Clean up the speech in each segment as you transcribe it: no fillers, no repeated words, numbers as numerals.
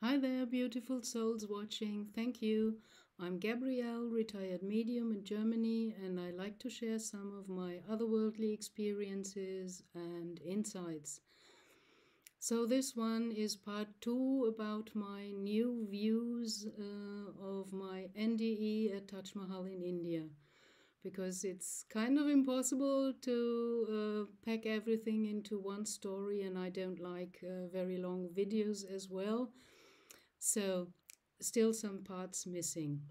Hi there, beautiful souls watching. Thank you. I'm Gabrielle, retired medium in Germany, and I like to share some of my otherworldly experiences and insights. So, this one is part two about my new views of my NDE at Taj Mahal in India. Because it's kind of impossible to pack everything into one story, and I don't like very long videos as well. So, still some parts missing.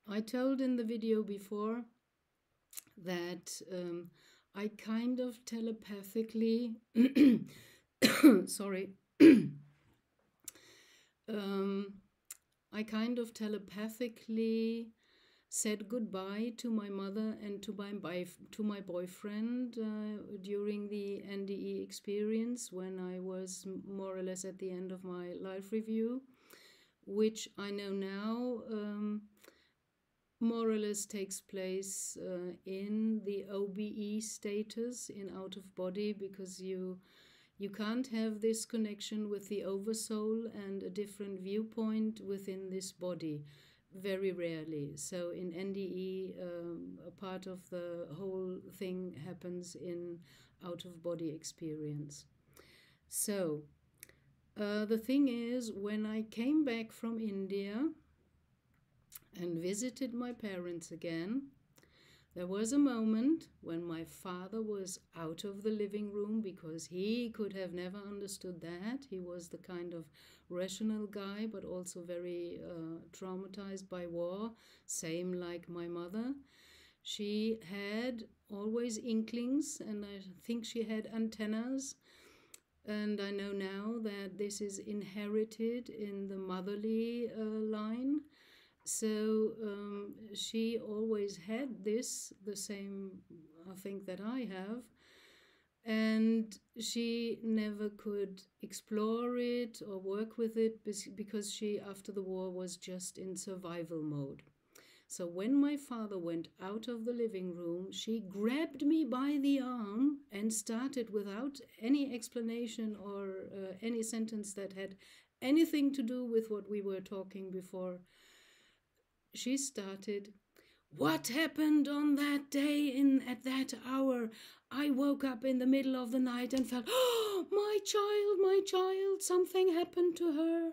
I told in the video before that I kind of telepathically, sorry, um, I kind of telepathically said goodbye to my mother and to my boyfriend during the NDE experience when I was more or less at the end of my life review, which I know now more or less takes place in the OBE status, in out of body, because you can't have this connection with the oversoul and a different viewpoint within this body, very rarely. So in NDE, a part of the whole thing happens in out of body experience. So the thing is, when I came back from India and visited my parents again, there was a moment when my father was out of the living room because he could have never understood that. He was the kind of rational guy, but also very traumatized by war, same like my mother. She had always inklings, and I think she had antennas. And I know now that this is inherited in the motherly line. So she always had this, the same, I think, that I have. And she never could explore it or work with it because she, after the war, was just in survival mode. So when my father went out of the living room, she grabbed me by the arm and started, without any explanation or any sentence that had anything to do with what we were talking before, she started, "What happened on that day in at that hour? I woke up in the middle of the night and felt, oh, my child, something happened to her."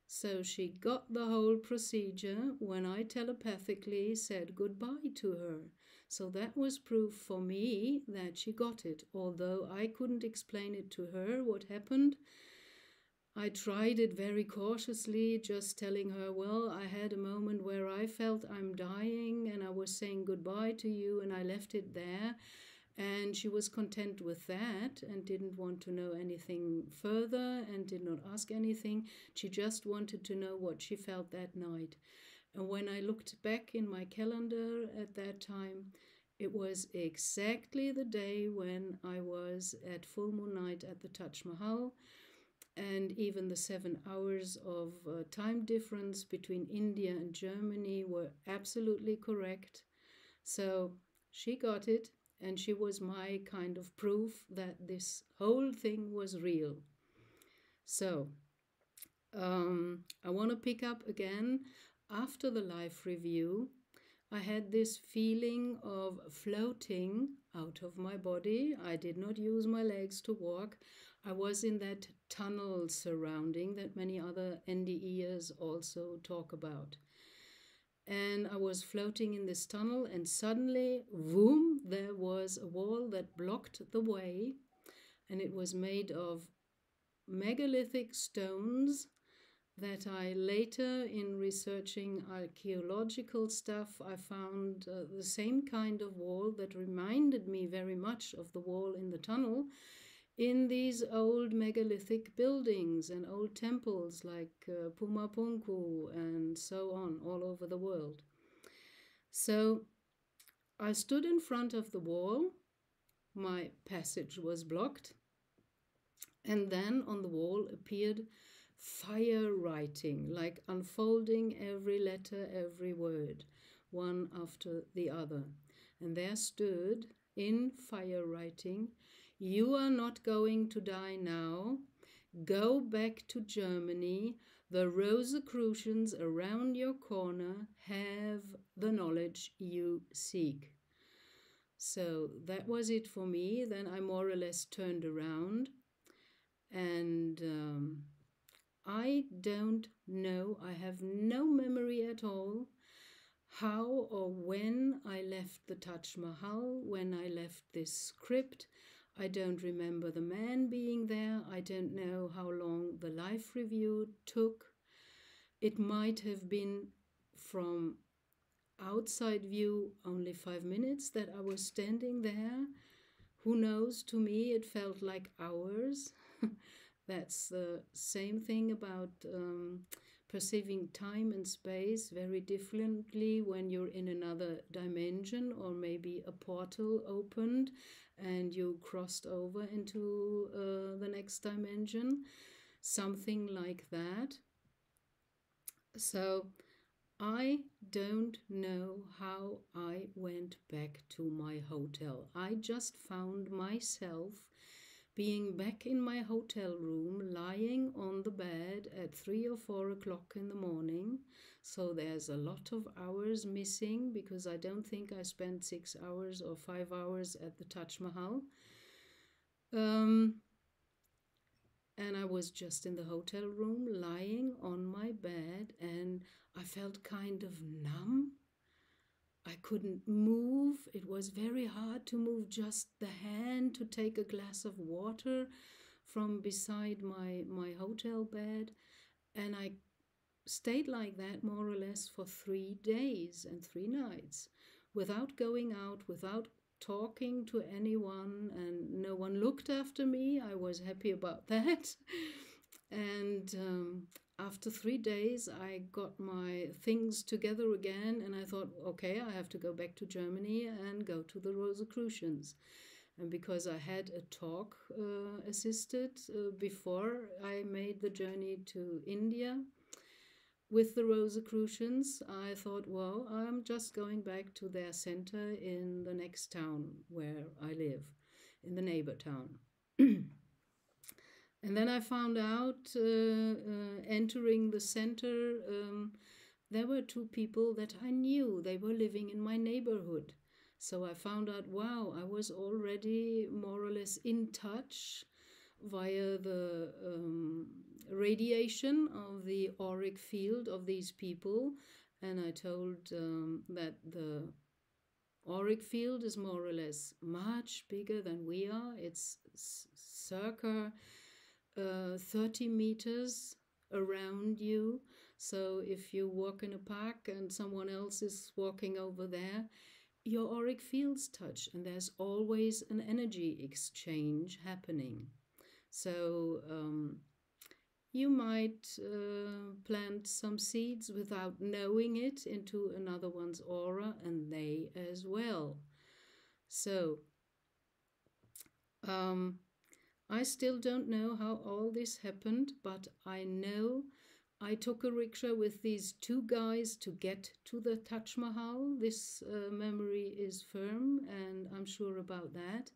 So she got the whole procedure when I telepathically said goodbye to her. So that was proof for me that she got it. Although I couldn't explain it to her what happened, I tried it very cautiously, just telling her, well, I had a moment where I felt I'm dying and I was saying goodbye to you, and I left it there. And she was content with that and didn't want to know anything further and did not ask anything. She just wanted to know what she felt that night. And when I looked back in my calendar at that time, it was exactly the day when I was at full moon night at the Taj Mahal, and even the 7 hours of time difference between India and Germany were absolutely correct. So she got it, and she was my kind of proof that this whole thing was real. So I want to pick up again after the life review. I had this feeling of floating out of my body. I did not use my legs to walk. I was in that tunnel surrounding that many other NDEers also talk about. And I was floating in this tunnel, and suddenly, boom, there was a wall that blocked the way, and it was made of megalithic stones that I later, in researching archaeological stuff, I found the same kind of wall that reminded me very much of the wall in the tunnel in these old megalithic buildings and old temples like Pumapunku and so on all over the world. So I stood in front of the wall, my passage was blocked, and then on the wall appeared fire writing, like unfolding every letter, every word, one after the other. And there stood in fire writing, "You are not going to die now. Go back to Germany. The Rosicrucians around your corner have the knowledge you seek. So that was it for me. Then I more or less turned around, and I don't know, I have no memory at all how or when I left the Taj Mahal, when I left this crypt. I don't remember the man being there. I don't know how long the life review took. It might have been from outside view only 5 minutes that I was standing there. Who knows? To me, it felt like hours. That's the same thing about perceiving time and space very differently when you're in another dimension, or maybe a portal opened and you crossed over into the next dimension, something like that. So I don't know how I went back to my hotel. I just found myself being back in my hotel room, lying on the bed at 3 or 4 o'clock in the morning. So there's a lot of hours missing, because I don't think I spent 6 hours or 5 hours at the Taj Mahal. And I was just in the hotel room, lying on my bed, and I felt kind of numb. I couldn't move. It was very hard to move just the hand to take a glass of water from beside my hotel bed. And I stayed like that more or less for 3 days and 3 nights, without going out, without talking to anyone, and no one looked after me. I was happy about that. And after 3 days, I got my things together again, and I thought, okay, I have to go back to Germany and go to the Rosicrucians. And because I had a talk assisted before I made the journey to India with the Rosicrucians, I thought, well, I'm just going back to their center in the next town where I live, in the neighbor town. And then I found out, entering the center, there were two people that I knew. They were living in my neighborhood. So I found out, wow, I was already more or less in touch via the radiation of the auric field of these people. And I told that the auric field is more or less much bigger than we are. It's circa 30 meters around you. So if you walk in a park and someone else is walking over there, your auric fields touch, and there's always an energy exchange happening. So you might plant some seeds without knowing it into another one's aura, and they as well. So I still don't know how all this happened, but I know I took a rickshaw with these two guys to get to the Taj Mahal. This memory is firm, and I'm sure about that.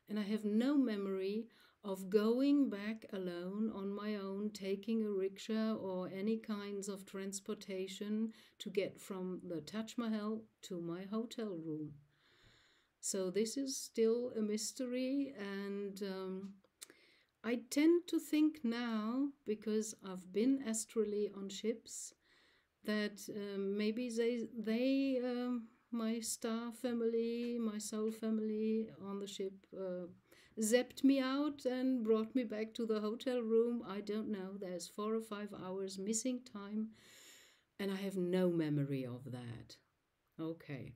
And I have no memory of going back alone on my own, taking a rickshaw or any kinds of transportation to get from the Taj Mahal to my hotel room. So this is still a mystery, and I tend to think now, because I've been astrally on ships, that maybe they my star family, my soul family on the ship, zapped me out and brought me back to the hotel room. I don't know. There's 4 or 5 hours missing time, and I have no memory of that. Okay,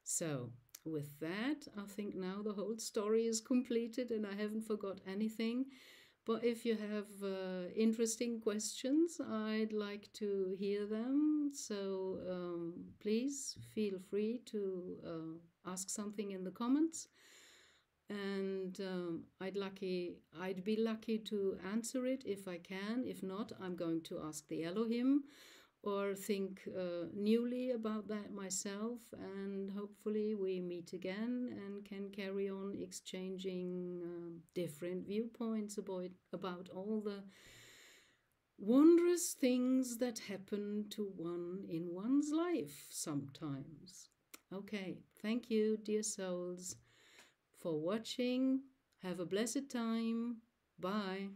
so with that, I think now the whole story is completed and I haven't forgot anything. But if you have interesting questions, I'd like to hear them. So please feel free to ask something in the comments. And I'd be lucky to answer it if I can. If not, I'm going to ask the Elohim, or think newly about that myself, and hopefully we meet again and can carry on exchanging different viewpoints about all the wondrous things that happen to one in one's life sometimes. Okay, thank you, dear souls, for watching. Have a blessed time. Bye.